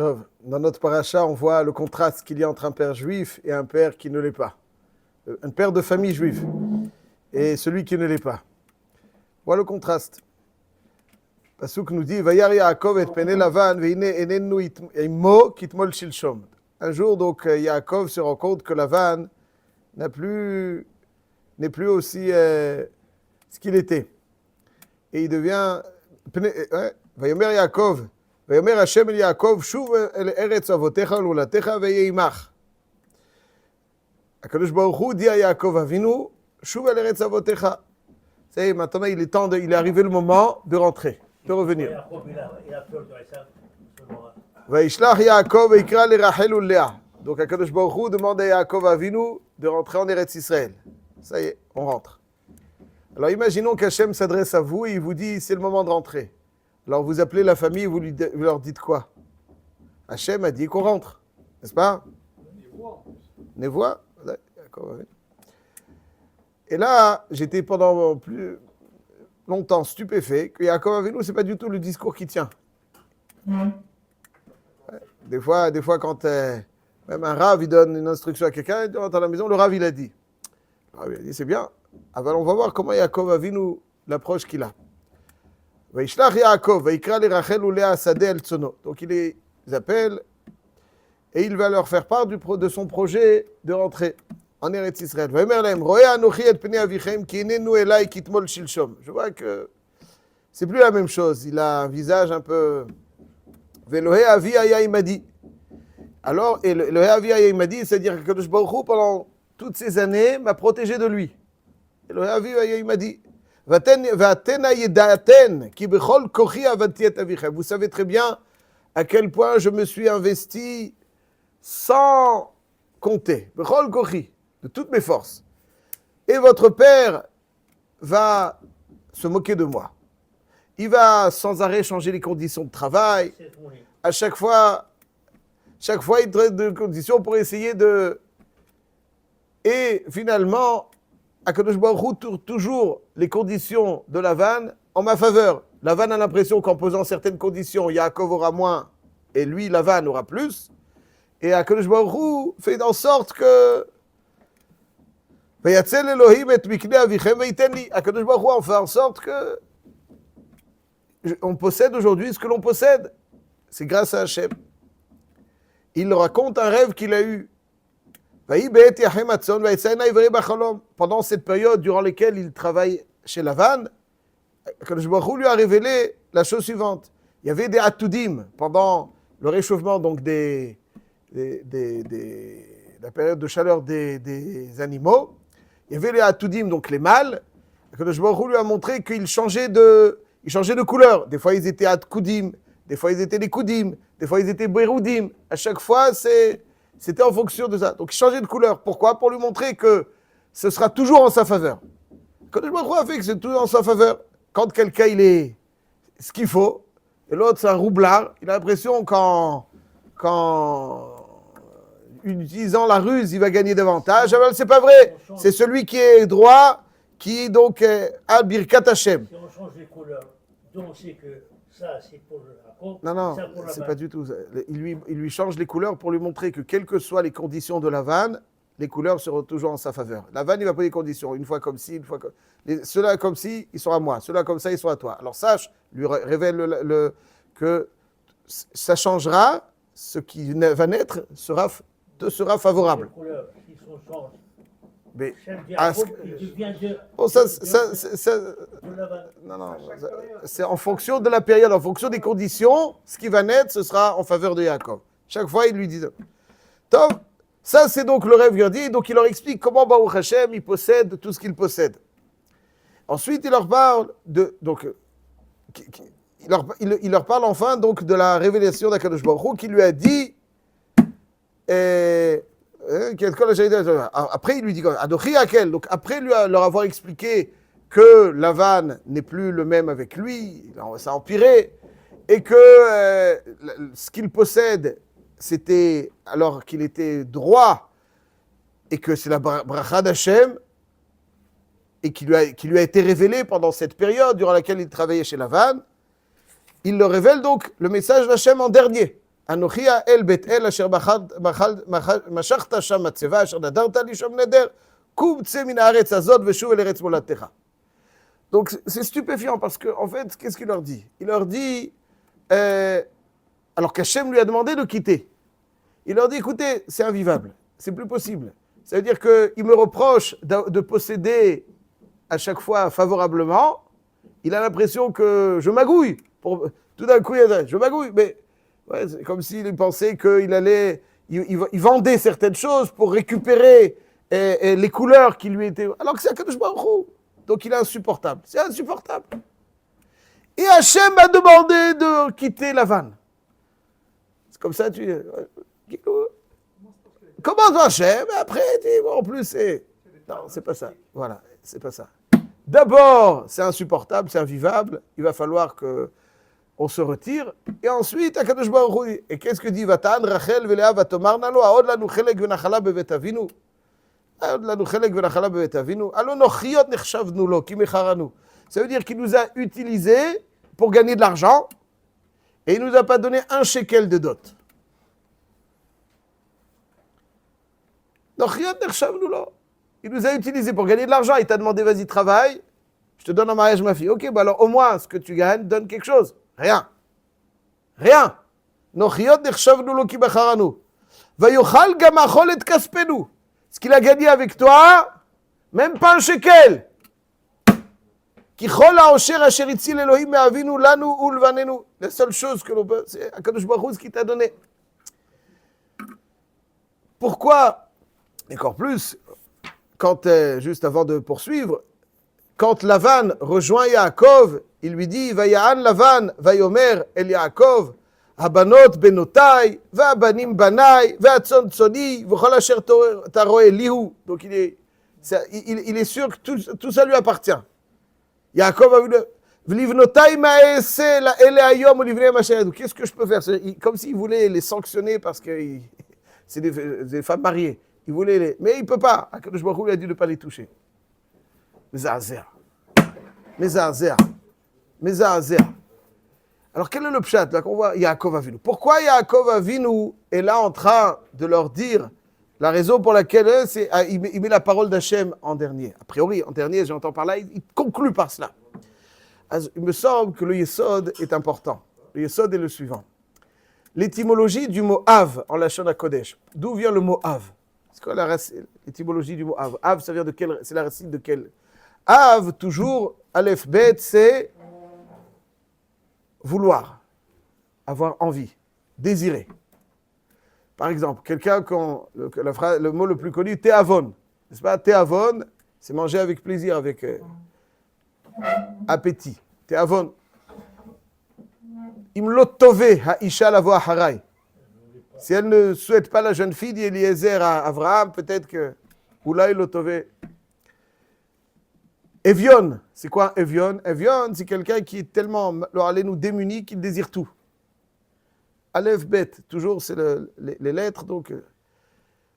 Tov. Dans notre paracha, on voit le contraste qu'il y a entre un père juif et un père qui ne l'est pas. Un père de famille juive et celui qui ne l'est pas. Voilà le contraste. Pasuk nous dit Vayar Yaakov et pene Lavan veine enenu imo kitmol shilshom. Un jour, donc, Yaakov se rend compte que Lavan n'est plus aussi ce qu'il était. Et il devient Vayomer Yaakov, Vayomer Hashem el Yaakov, shuv el eretz avotecha l'ulatecha veyeimach. Akadosh Baruch Hu dit à Yaakov Avinu, shuv el eretz avotecha. C'est maintenant, il est arrivé le moment de rentrer, de revenir. Vaishlach Yaakov veikra le Rachel ou Léa. Donc Akadosh Baruch Hu demande à Yaakov Avinu de rentrer en Eretz Israël. Ça y est, on rentre. Alors imaginons qu'Hachem s'adresse à vous et il vous dit c'est le moment de rentrer. Alors vous appelez la famille, vous leur dites quoi? Hachem a dit qu'on rentre, n'est-ce pas? Névoie. D'accord. Et là, j'étais pendant plus longtemps stupéfait que Yaakov Avinu, c'est pas du tout le discours qui tient. Des fois, quand même un rav, il donne une instruction à quelqu'un, il rentre à la maison, le rav, il a dit. Le rav, il a dit, c'est bien. Alors, on va voir comment Yaakov Avinu, l'approche qu'il a. Vaishlach Yaakov, vaikra le Rachel ou Léa Sadeh el Tsono. Donc, il les appelle et il va leur faire part de son projet de rentrer en Eretz Israël. Je vois que c'est plus la même chose. Il a un visage un peu... Alors, et le Havi Ayaimadi, c'est-à-dire que Kadosh Baruch Hu, pendant toutes ces années, m'a protégé de lui. Et le Havi Ayaimadi, vous savez très bien à quel point je me suis investi sans compter, de toutes mes forces. Et votre père va se moquer de moi. Il va sans arrêt changer les conditions de travail. À chaque fois, il traite de conditions pour essayer de... Et finalement, Akadosh Baruch Hu tourne toujours les conditions de Lavan en ma faveur. Lavan a l'impression qu'en posant certaines conditions, Yaakov aura moins et lui, Lavan, aura plus. Et Akadosh Baruch Hu fait en sorte que... Akadosh Baruch Hu en fait en sorte que on possède aujourd'hui ce que l'on possède. C'est grâce à Hachem. Il raconte un rêve qu'il a eu. Pendant cette période durant laquelle il travaille chez Lavan, Akadosh Baruch Hu lui a révélé la chose suivante. Il y avait des atudim pendant le réchauffement donc la période de chaleur des animaux. Il y avait les atudim, donc les mâles. Akadosh Baruch Hu lui a montré qu'ils changeaient de couleur. Des fois, ils étaient atkudim, des fois, ils étaient les koudim, des fois, ils étaient beroudim. À chaque fois, c'était en fonction de ça. Donc, ils changeaient de couleur. Pourquoi? Pour lui montrer que ce sera toujours en sa faveur. Quand je me crois fait que c'est toujours en sa faveur, quand quelqu'un, il est ce qu'il faut, et l'autre, c'est un roublard, il a l'impression qu'en utilisant la ruse, il va gagner davantage. Alors, c'est pas vrai. C'est celui qui est droit, qui donc a Birkat Hashem. Si on change les couleurs, donc on sait que ça c'est pour le raconte. Non, c'est pas du tout ça. Il lui change les couleurs pour lui montrer que quelles que soient les conditions de la vanne, les couleurs seront toujours en sa faveur. La vanne, il va pas des conditions. Une fois comme ci, une fois comme... Ceux-là comme ci, ils sont à moi. Ceux-là comme ça, ils sont à toi. Alors sache, lui révèle que ça changera. Ce qui va naître te sera favorable. Les couleurs, si on change. Mais c'est en fonction de la période, en fonction des conditions, ce qui va naître, ce sera en faveur de Yaakov. Chaque fois, il lui dit. Tom, ça c'est donc le rêve qu'il dit, donc il leur explique comment Baruch Hashem, il possède tout ce qu'il possède. Ensuite, il leur parle il leur parle enfin donc de la révélation d'Akadosh Baruch Hu qui lui a dit après, il lui dit Adochi Akel. Donc, après leur avoir expliqué que Lavan n'est plus le même avec lui, ça a empiré, et que ce qu'il possède, c'était alors qu'il était droit, et que c'est la bracha d'Hachem, et qui lui a été révélé pendant cette période durant laquelle il travaillait chez Lavan. Il leur révèle donc le message d'Hachem en dernier. אנוכי האל בית אל אשר משכת שם מצבה אשר נדרת לי שם נדר, קום צא מן הארץ הזאת ושוב אל ארץ מולדתך. Donc c'est stupéfiant parce qu'en fait, qu'est-ce qu'il leur dit? Il leur dit, alors qu'Hachem lui a demandé de quitter, il leur dit, écoutez, c'est invivable, c'est plus possible. Ça veut dire qu'il me reproche de posséder à chaque fois favorablement, il a l'impression que je magouille. Tout d'un coup, je magouille, mais ouais, c'est comme s'il pensait qu'il allait, il vendait certaines choses pour récupérer les couleurs qui lui étaient... Alors que c'est Akadosh Baruch Hu. Donc il est insupportable. C'est insupportable. Et Hachem m'a demandé de quitter la vanne. C'est comme ça, tu... Comment toi Hachem? Après, bon, en plus, c'est... Non, c'est pas ça. Voilà, c'est pas ça. D'abord, c'est insupportable, c'est invivable. Il va falloir qu'on se retire. Et ensuite, Akadosh Baruch Hu. Et qu'est-ce que dit Vatan, Rachel, Velea, Vatomarna lo, Aod lanu chelek venachala bevet avinu. Aod lanu chelek venachala bevet avinu. Alo nochiot nechshavnu lo, ki mecharanu. Ça veut dire qu'il nous a utilisés pour gagner de l'argent et il nous a pas donné un shekel de dot. Nochiot nechshavnu lo. Il nous a utilisés pour gagner de l'argent. Il t'a demandé, vas-y, travaille. Je te donne en mariage ma fille. Ok, bah alors au moins, ce que tu gagnes, donne quelque chose. Rien. Rien. Nochiot nechshavnu lo ki mecharanu. Vayochal gam achol et kaspenu. Ce qu'il a gagné avec toi, même pas un shekel. Ki chol haosher asher itzil Elohim me'avinu lanu ulvanenu. La seule chose que l'on peut, c'est Akadosh Baruch Hu qui t'a donné. Pourquoi? Encore plus, quand, juste avant de poursuivre, quand Lavan rejoint Yaakov, il lui dit, Vaya'an Lavan, Vayomer El Yaakov, Habanot benotai, Va'abanim banai, Va'atzon tzoni, V'chol asher taroe lihu. Donc il est sûr que tout ça lui appartient. Yaakov a vu le V'livnotai ma'ese la ele hayom ulivnei masheredu. Qu'est-ce que je peux faire? Comme s'il voulait les sanctionner parce que c'est des femmes mariées. Il voulait les... Mais il ne peut pas. Akadosh Baruch Hu lui a dit de ne pas les toucher. Mezazer. Alors quel est le pshat là qu'on voit Yaakov Avinu? Pourquoi Yaakov Avinu est là en train de leur dire la raison pour laquelle il met la parole d'Hachem en dernier? A priori, en dernier, j'entends par là, il conclut par cela. Il me semble que le Yesod est important. Le Yesod est le suivant. L'étymologie du mot Av en Lachon HaKodesh. D'où vient le mot Av? C'est quoi l'étymologie du mot Av? Av, ça vient de quel? C'est la racine de quel? Av, toujours, Aleph, Bet, c'est vouloir, avoir envie, désirer. Par exemple, quelqu'un, le mot le plus connu, Te'avon. N'est-ce pas? Te'avon, c'est manger avec plaisir, avec appétit. Te'avon. Im lo tove ha'isha lavo aharai. Si elle ne souhaite pas la jeune fille d'Eliezer à Abraham, peut-être que Oulaï lo tove. Evion, c'est quoi Evion? Evion, c'est quelqu'un qui est tellement nous démuni qu'il désire tout. Aleph, Bet, toujours c'est les lettres. Donc,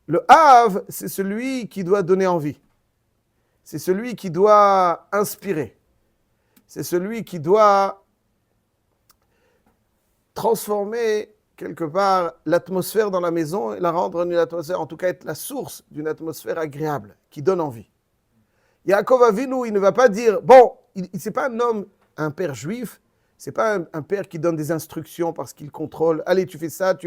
le Av, c'est celui qui doit donner envie. C'est celui qui doit inspirer. C'est celui qui doit transformer quelque part l'atmosphère dans la maison et la rendre une atmosphère, en tout cas être la source d'une atmosphère agréable, qui donne envie. Yaakov Avinu, il ne va pas dire, bon, c'est pas un homme, un père juif, c'est pas un père qui donne des instructions parce qu'il contrôle, allez, tu fais ça,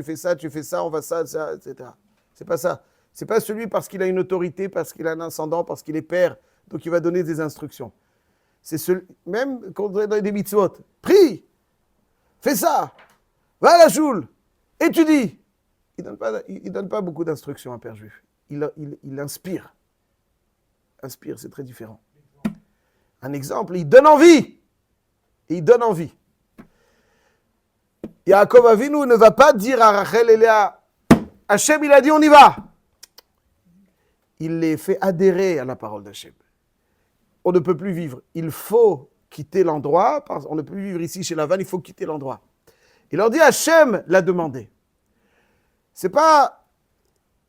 on va ça, etc. C'est pas ça. C'est pas celui parce qu'il a une autorité, parce qu'il a un ascendant, parce qu'il est père, donc il va donner des instructions. C'est celui, même quand on est dans des mitzvot, prie, fais ça, va à la choule, étudie. Il donne pas beaucoup d'instructions à un père juif. Il inspire. Inspire, c'est très différent. Un exemple, il donne envie. Il donne envie. Yaakov Avinu ne va pas dire à Rachel et Léa, Hachem, il a dit on y va. Il les fait adhérer à la parole d'Hachem. On ne peut plus vivre. Il faut quitter l'endroit. On ne peut plus vivre ici chez Lavan, il faut quitter l'endroit. Il leur dit, Hachem l'a demandé. C'est pas,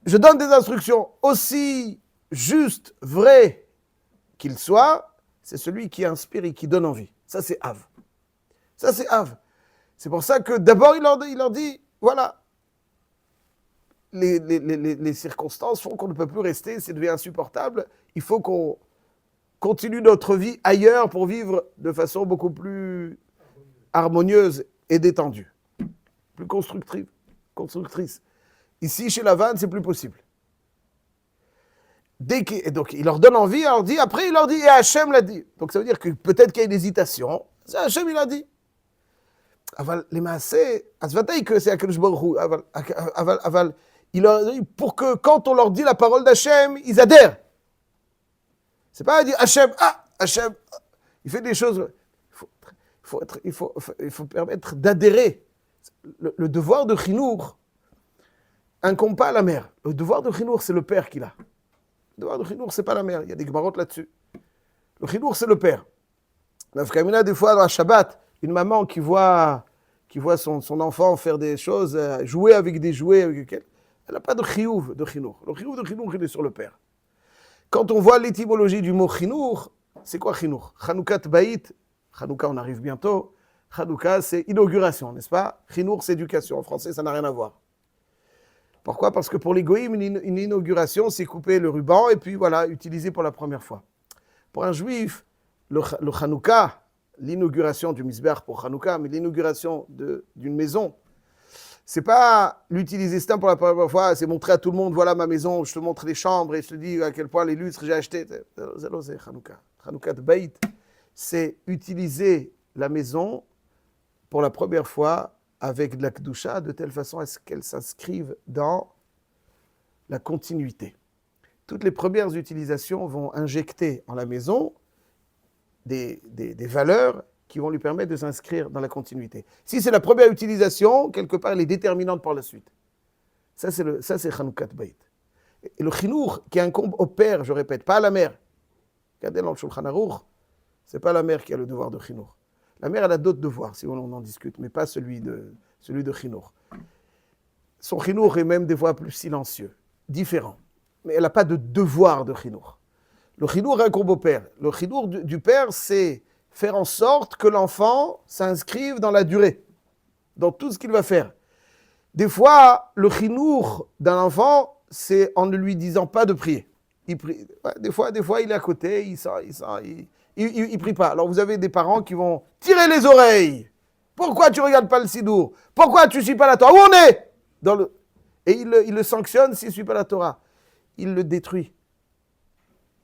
je donne des instructions aussi juste, vrai qu'il soit, c'est celui qui inspire et qui donne envie. Ça, c'est Av. Ça, c'est Av. C'est pour ça que d'abord, il leur dit, voilà, les circonstances font qu'on ne peut plus rester, c'est devenu insupportable. Il faut qu'on continue notre vie ailleurs pour vivre de façon beaucoup plus harmonieuse et détendue, plus constructrice. Ici, chez Lavan, c'est plus possible. Et donc, il leur donne envie, il leur dit, après, il leur dit, et Hachem l'a dit. Donc, ça veut dire que peut-être qu'il y a une hésitation. C'est Hachem, il a dit. Les maaseh, asvataï que c'est Akadosh Baruch Hu. Il leur dit, pour que quand on leur dit la parole d'Hachem, ils adhèrent. C'est pas dire Hachem, Hachem. Il fait des choses. Il faut permettre d'adhérer. Le devoir de Chinour incombe pas à la mère. Le devoir de Chinour, c'est le père qu'il a. Le devoir de Chinour, c'est pas la mère. Il y a des gmarottes là-dessus. Le Chinour, c'est le père. Nafkamina, des fois, dans la Shabbat, une maman qui voit son enfant faire des choses, jouer avec des jouets, elle n'a pas de chiyuv de Chinour. Le chiyuv de Chinour, il est sur le père. Quand on voit l'étymologie du mot Chinour, c'est quoi Chinour? Chanoukat Baït. Chanouka, on arrive bientôt. Chanouka, c'est inauguration, n'est-ce pas? Chinour, c'est éducation. En français, ça n'a rien à voir. Pourquoi? Parce que pour les goïms, une inauguration, c'est couper le ruban et puis voilà, utiliser pour la première fois. Pour un juif, le Chanouka, l'inauguration du Mizbeach pour Chanouka, mais l'inauguration d'une maison, c'est pas l'utiliser ça pour la première fois, c'est montrer à tout le monde, voilà ma maison, je te montre les chambres et je te dis à quel point les lustres j'ai acheté. C'est Chanouka. Chanouka de Baït, c'est utiliser la maison pour la première fois avec de la Kedusha, de telle façon à ce qu'elle s'inscrive dans la continuité. Toutes les premières utilisations vont injecter en la maison des valeurs qui vont lui permettre de s'inscrire dans la continuité. Si c'est la première utilisation, quelque part, elle est déterminante pour la suite. Ça, c'est Chanoukat Baït. Et le chinour qui incombe au père, je répète, pas à la mère. Regardez dans le Shulchan Aruch, c'est pas la mère qui a le devoir de chinour. La mère, elle a d'autres devoirs, si on en discute, mais pas celui de chinour. Son chinour est même des fois plus silencieux, différent. Mais elle n'a pas de devoir de chinour. Le chinour incombe au père. Le chinour du père, c'est faire en sorte que l'enfant s'inscrive dans la durée, dans tout ce qu'il va faire. Des fois, le chinour d'un enfant, c'est en ne lui disant pas de prier. Il prie. Ouais, des fois, il est à côté, il prie pas. Alors vous avez des parents qui vont tirer les oreilles. Pourquoi tu regardes pas le sidour? Pourquoi tu suis pas la Torah? Où on est? Et il le sanctionne s'il suit pas la Torah. Il le détruit.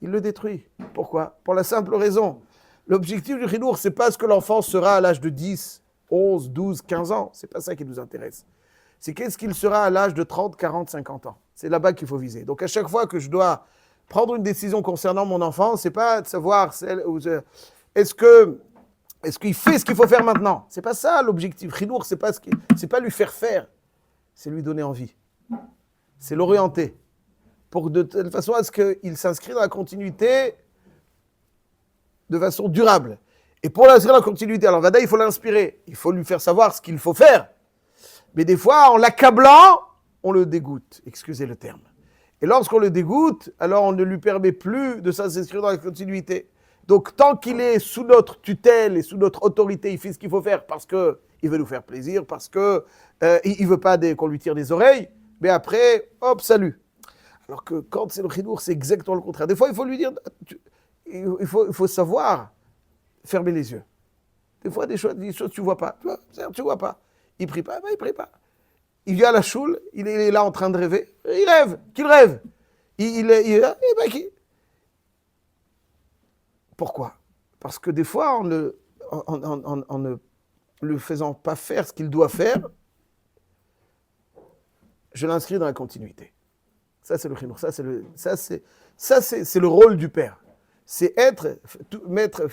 Il le détruit. Pourquoi? Pour la simple raison. L'objectif du chinour, c'est pas ce que l'enfant sera à l'âge de 10, 11, 12, 15 ans. C'est pas ça qui nous intéresse. C'est qu'est-ce qu'il sera à l'âge de 30, 40, 50 ans. C'est là-bas qu'il faut viser. Donc à chaque fois que je dois prendre une décision concernant mon enfant, c'est pas de savoir est-ce qu'il fait ce qu'il faut faire maintenant. C'est pas ça l'objectif. Chinour, c'est pas lui faire faire, c'est lui donner envie. C'est l'orienter. Pour de telle façon à ce qu'il s'inscrit dans la continuité de façon durable. Et pour l'inscrire dans la continuité, alors Vada, il faut l'inspirer. Il faut lui faire savoir ce qu'il faut faire. Mais des fois, en l'accablant, on le dégoûte. Excusez le terme. Et lorsqu'on le dégoûte, alors on ne lui permet plus de s'inscrire dans la continuité. Donc, tant qu'il est sous notre tutelle et sous notre autorité, il fait ce qu'il faut faire parce qu'il veut nous faire plaisir, parce qu'il ne veut pas qu'on lui tire des oreilles. Mais après, hop, salut. Alors que quand c'est le chinour, c'est exactement le contraire. Des fois, il faut lui dire, il faut savoir fermer les yeux. Des fois, des choses tu ne vois pas. Tu vois pas. Il ne prie pas, il ne prie pas. Il vient à la choule, il est là en train de rêver. Il rêve, qu'il rêve. Pourquoi? Parce que des fois, en ne le faisant pas faire ce qu'il doit faire, je l'inscris dans la continuité. Ça, c'est le chinour. Ça, c'est le rôle du père. C'est mettre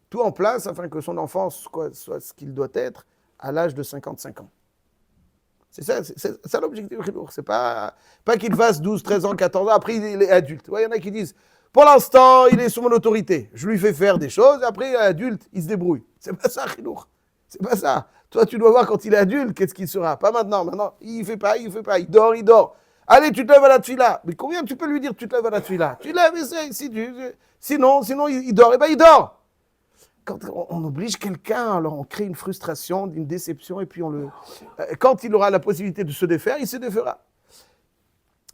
tout en place afin que son enfant soit ce qu'il doit être à l'âge de 55 ans. C'est ça l'objectif du chinour. C'est pas qu'il fasse 12, 13 ans, 14 ans, après il est adulte. Il y en a qui disent, pour l'instant, il est sous mon autorité. Je lui fais faire des choses, après il est adulte, il se débrouille. C'est pas ça, chinour. C'est pas ça. Toi, tu dois voir quand il est adulte, qu'est-ce qu'il sera. Pas maintenant. Maintenant, il fait pas. Il dort. Allez, tu te lèves à la tefila. Mais combien tu peux lui dire tu te lèves à la tefila? Tu lèves, sinon il dort. Eh bien, il dort. Quand on oblige quelqu'un, alors on crée une frustration, une déception, et puis quand il aura la possibilité de se défaire, il se défera.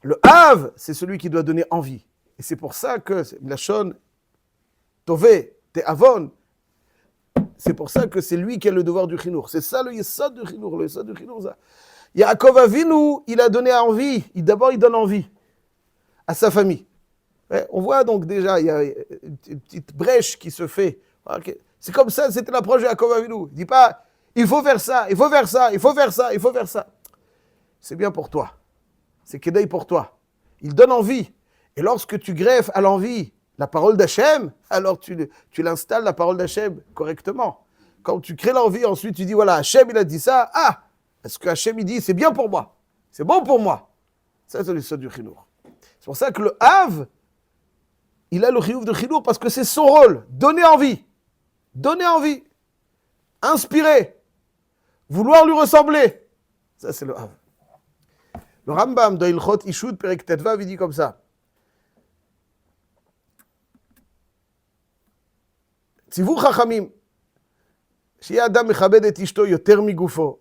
Le Hav, c'est celui qui doit donner envie. Et c'est pour ça que Lachon, Tové, Te'avon, c'est pour ça que c'est lui qui a le devoir du chinour. C'est ça le yesod du chinour. Le yesod du chinour, ça. Yaakov Avinu, il a donné envie. D'abord, il donne envie à sa famille. Ouais, on voit donc déjà, il y a une petite brèche qui se fait. C'est comme ça, c'était l'approche de Yaakov Avinu. Il ne dit pas, il faut faire ça, il faut faire ça, il faut faire ça, il faut faire ça. C'est bien pour toi. C'est Kedaï pour toi. Il donne envie. Et lorsque tu greffes à l'envie la parole d'Hachem, alors tu l'installes la parole d'Hachem correctement. Quand tu crées l'envie, ensuite tu dis, voilà, Hachem il a dit ça, ah, est-ce que Hachem il dit, c'est bien pour moi, c'est bon pour moi. Ça, c'est le sod du chinour. C'est pour ça que le Hav, il a le chiouf de chinour parce que c'est son rôle. Donner envie, inspirer, vouloir lui ressembler. Ça, c'est le Hav. Le Rambam de Ilchot Ishud Perek Tetvav, il dit comme ça. ציוו חכמים, שיהיה אדם מכבד את אשתו יותר מגופו,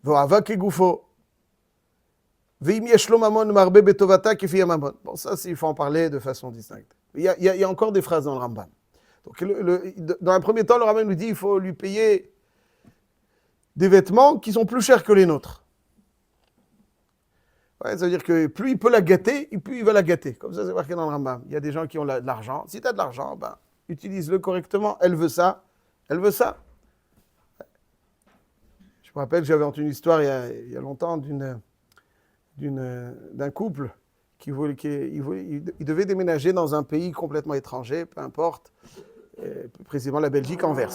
ואוהבה כגופו, ואם יש לו ממון מרבה בטובתה כפי הממון. Bon, ça, il faut en parler de façon distincte. Il y a encore des phrases dans le Rambam. Donc, dans un premier temps, le Rambam nous dit qu'il faut lui payer des vêtements qui sont plus chers que les nôtres. Ouais, ça veut dire que plus il peut la gâter, plus il va la gâter. Comme ça, c'est marqué dans le Rambam. Il y a des gens qui ont de l'argent. Si tu as de l'argent, ben, utilise-le correctement. Elle veut ça. Elle veut ça. Je me rappelle, j'avais entendu une histoire il y a longtemps d'un couple qui devait déménager dans un pays complètement étranger, peu importe, précisément la Belgique, Anvers.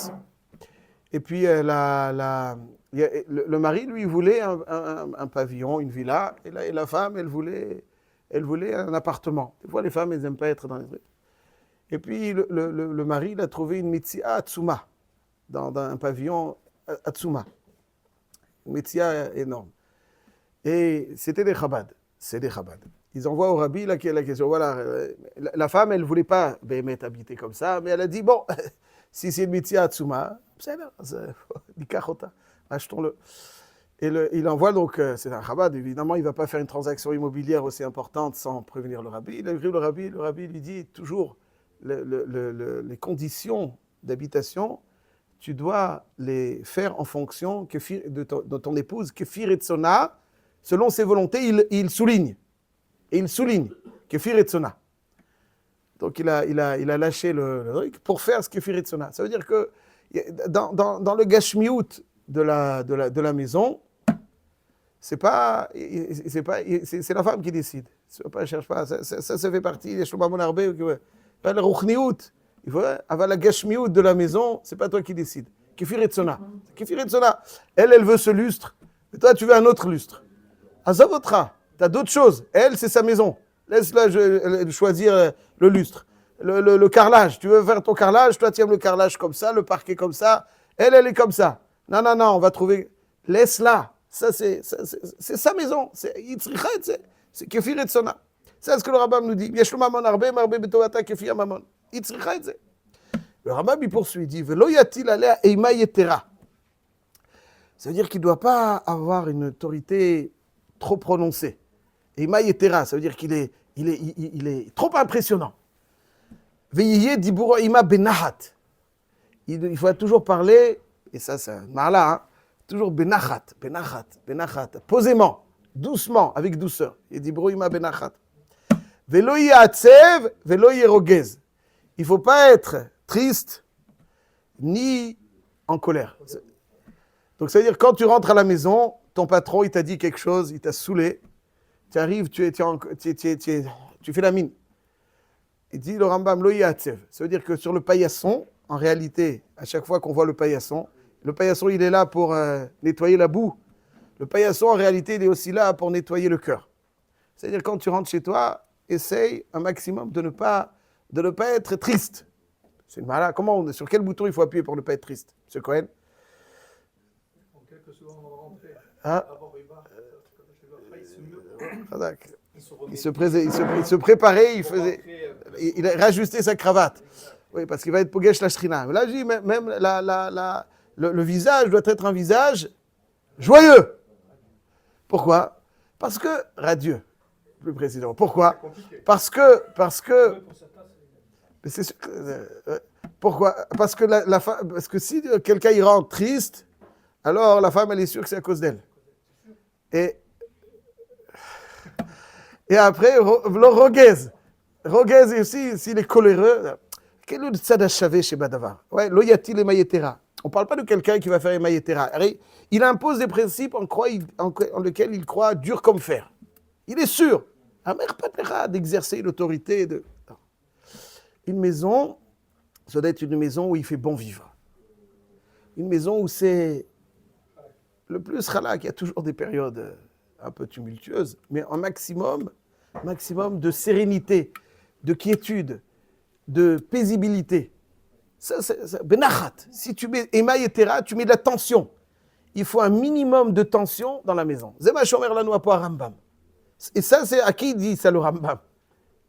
Et puis le mari, lui, voulait un pavillon, une villa, et la femme, elle voulait un appartement. Des fois, les femmes, elles n'aiment pas être dans les trucs. Et puis, le mari, il a trouvé une Metsia à Tsuma, dans un pavillon à Tsuma. Une Metsia énorme. Et c'était des Chabad. C'est des Chabad. Ils envoient au rabbi la question. Voilà, la femme, elle ne voulait pas Béhémet habiter comme ça, mais elle a dit, bon, si c'est une Metsia à Tsuma, c'est bien, achetons-le. Et il envoie donc, c'est un Chabad, évidemment, il ne va pas faire une transaction immobilière aussi importante sans prévenir le rabbi. Il écrit le rabbi lui dit toujours, les conditions d'habitation, tu dois les faire en fonction de ton épouse, Kefir et Tsona, selon ses volontés, il souligne. Et il souligne, Kefir et Tsona. Donc il a lâché le truc pour faire ce Kefir et Tsona. Ça veut dire que dans le Gashmiout de la maison, c'est la femme qui décide. Ça cherche pas, ça fait partie des Shlomo Arbé. Pas le Ruchniout, il faut avoir la Gashmiout de la maison, c'est pas toi qui décides. Kefir et Tsona. Kefir et Tsona. Elle veut ce lustre, et toi tu veux un autre lustre. Azavotra, tu as d'autres choses. Elle, c'est sa maison. Laisse-la choisir le lustre. Le carrelage, tu veux faire ton carrelage, toi tu aimes le carrelage comme ça, le parquet comme ça. Elle est comme ça. Non, on va trouver. Laisse-la. Ça, c'est sa maison. C'est Kefir et Tsona. C'est ce que le Rambam nous dit. Le Rambam, il poursuit, il dit, Velo yatil alea eima yetera. Ça veut dire qu'il ne doit pas avoir une autorité trop prononcée. Eima yetera, ça veut dire qu'il est trop impressionnant. Veyiye diburo ima benahat. Il faut toujours parler, et ça c'est un mala, hein, toujours benachat, posément, doucement, avec douceur. Il dit diburo ima benachat. Velo yatsev, velo yerogez. Il ne faut pas être triste ni en colère. Donc, ça veut dire quand tu rentres à la maison, ton patron, il t'a dit quelque chose, il t'a saoulé. Tu arrives, tu fais la mine. Il dit le Rambam, lo yatsev. Ça veut dire que sur le paillasson, en réalité, à chaque fois qu'on voit le paillasson, il est là pour nettoyer la boue. Le paillasson, en réalité, il est aussi là pour nettoyer le cœur. C'est-à-dire quand tu rentres chez toi, essaye un maximum de ne pas être triste. C'est malade. Sur quel bouton il faut appuyer pour ne pas être triste, M. Cohen? En quelques secondes, on va rentrer. Hein? Il se préparait, il a rajusté sa cravate. Oui, parce qu'il va être Pogesh la Shrina. Mais là, je dis, même le visage doit être un visage joyeux. Pourquoi? Parce que, radieux. plus précisément. Pourquoi? C'est compliqué. Parce que Pour certains, c'est- mais c'est sûr que, pourquoi? Parce que parce que si quelqu'un il rentre triste, alors la femme elle est sûre que c'est à cause d'elle. Et après le Roguez aussi s'il est coléreux. Quel est le tzad hachavé chez Badavar? Ouais, lo yatil emayetera. On ne parle pas de quelqu'un qui va faire emayetera. Il impose des principes en lesquels il croit dur comme fer. Il est sûr. Amer patera d'exercer l'autorité de. Une maison, ça doit être une maison où il fait bon vivre. Une maison où c'est le plus halak. Il y a toujours des périodes un peu tumultueuses, mais un maximum de sérénité, de quiétude, de paisibilité. Ça, benachat. Si tu mets Ema Yetera, tu mets de la tension. Il faut un minimum de tension dans la maison. Zema Shomer Lanu Apo Rambam. Et ça, c'est à qui il dit ça le Rambam?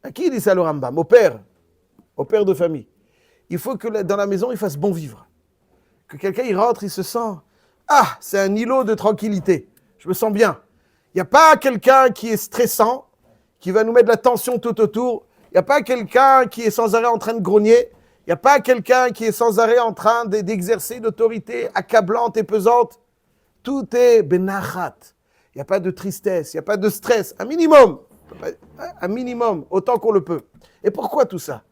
À qui il dit ça le Rambam? Au père de famille. Il faut que dans la maison, il fasse bon vivre. Que quelqu'un, il rentre, il se sent, ah, c'est un îlot de tranquillité. Je me sens bien. Il n'y a pas quelqu'un qui est stressant, qui va nous mettre de la tension tout autour. Il n'y a pas quelqu'un qui est sans arrêt en train de grogner. Il n'y a pas quelqu'un qui est sans arrêt en train d'exercer une autorité accablante et pesante. Tout est benachat. Il n'y a pas de tristesse, il n'y a pas de stress. Un minimum, autant qu'on le peut. Et pourquoi tout ça?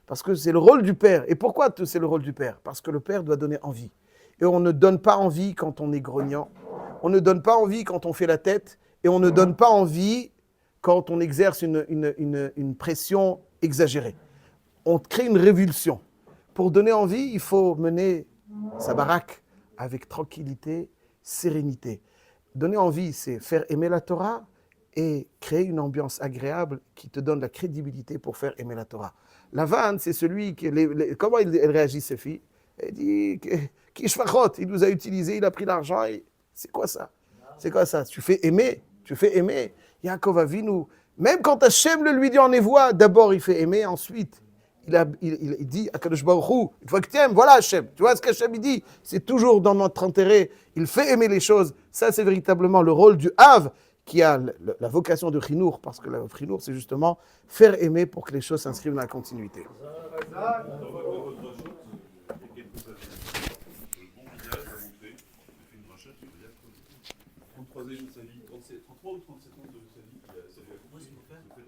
Parce que c'est le rôle du père. Et pourquoi c'est le rôle du père? Parce que le père doit donner envie. Et on ne donne pas envie quand on est grognant. On ne donne pas envie quand on fait la tête. Et on ne donne pas envie quand on exerce une pression exagérée. On crée une révulsion. Pour donner envie, il faut mener sa baraque avec tranquillité, sérénité. Donner envie, c'est faire aimer la Torah et créer une ambiance agréable qui te donne la crédibilité pour faire aimer la Torah. La vanne, c'est celui qui... comment elle réagit, ces filles? Elle dit, Kishvachot, il nous a utilisé, il a pris l'argent. C'est quoi ça? C'est quoi ça? Tu fais aimer. Yaakov Avinu, même quand Hachem le lui dit en évoix, d'abord il fait aimer, ensuite il dit à Kadosh Baruch Hu, une fois que tu aimes, voilà Hachem. Tu vois ce qu'Hachem il dit? C'est toujours dans notre intérêt. Il fait aimer les choses. Ça, c'est véritablement le rôle du Hav qui a la vocation de Chinour, parce que le Chinour, c'est justement faire aimer pour que les choses s'inscrivent dans la continuité. Troisième salut, 33 ou 37 ans de